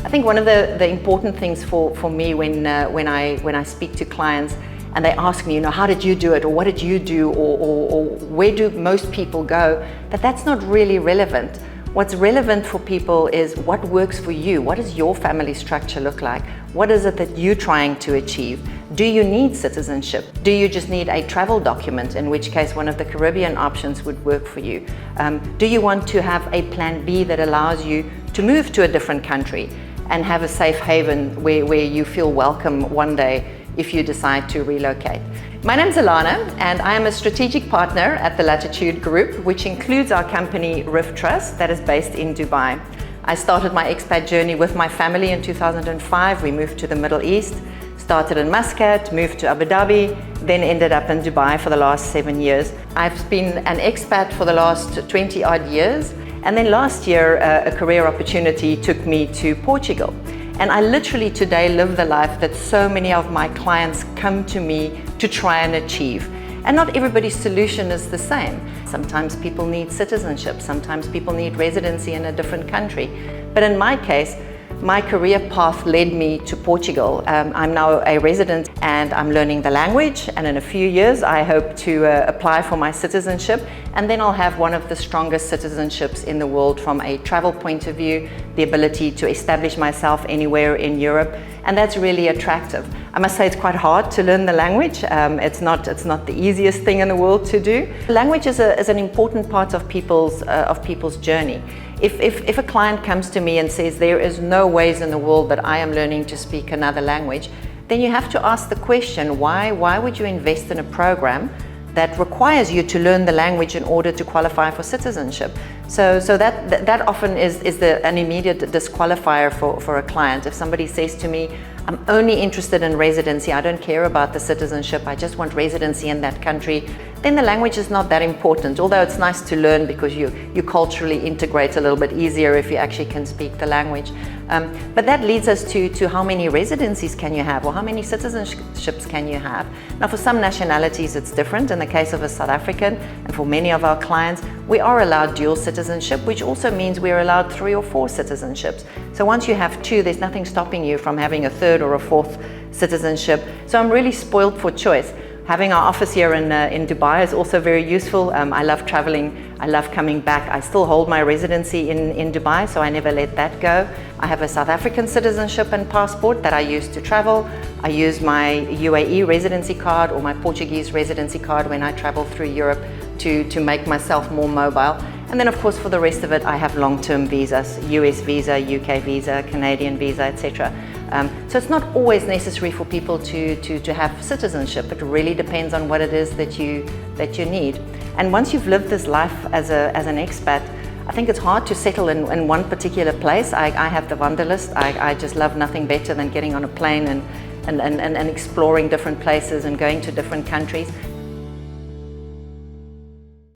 I think one of the important things for me when I speak to clients and they ask me, how did you do it, or what did you do, or where do most people go, that's not really relevant. What's relevant for people is what works for you. What does your family structure look like? What is it that you're trying to achieve? Do you need citizenship? Do you just need a travel document, in which case one of the Caribbean options would work for you? Do you want to have a plan B that allows you to move to a different country and have a safe haven where you feel welcome one day if you decide to relocate? My name's Ilana, and I am a strategic partner at the Latitude Group, which includes our company RIF Trust that is based in Dubai. I started my expat journey with my family in 2005. We moved to the Middle East, started in Muscat, moved to Abu Dhabi, then ended up in Dubai for the last 7 years. I've been an expat for the last 20 odd years, and then last year a career opportunity took me to Portugal. And I literally today live the life that so many of my clients come to me to try and achieve. And not everybody's solution is the same. Sometimes people need citizenship, sometimes people need residency in a different country. But in my case, my career path led me to Portugal. I'm now a resident and I'm learning the language, and in a few years I hope to apply for my citizenship, and then I'll have one of the strongest citizenships in the world from a travel point of view, the ability to establish myself anywhere in Europe, and that's really attractive. I must say it's quite hard to learn the language. It's not the easiest thing in the world to do. Language is an important part of people's journey. If a client comes to me and says there is no ways in the world that I am learning to speak another language, then you have to ask the question, why would you invest in a program that requires you to learn the language in order to qualify for citizenship? So that often is an immediate disqualifier for a client. If somebody says to me, I'm only interested in residency, I don't care about the citizenship, I just want residency in that country, then the language is not that important, although it's nice to learn because you culturally integrate a little bit easier if you actually can speak the language. But that leads us to how many residencies can you have, or how many citizenships can you have? Now, for some nationalities it's different. In the case of a South African, and for many of our clients, we are allowed dual citizenship, which also means we're allowed 3 or 4 citizenships. So once you have 2, there's nothing stopping you from having a 3rd or a 4th citizenship. So I'm really spoiled for choice. Having our office here in Dubai is also very useful. I love traveling, I love coming back. I still hold my residency in Dubai, so I never let that go. I have a South African citizenship and passport that I use to travel. I use my UAE residency card or my Portuguese residency card when I travel through Europe to make myself more mobile. And then of course for the rest of it, I have long-term visas, US visa, UK visa, Canadian visa, etc. So it's not always necessary for people to have citizenship. It really depends on what it is that you need. And once you've lived this life as an expat, I think it's hard to settle in one particular place. I have the wanderlust. I just love nothing better than getting on a plane and exploring different places and going to different countries.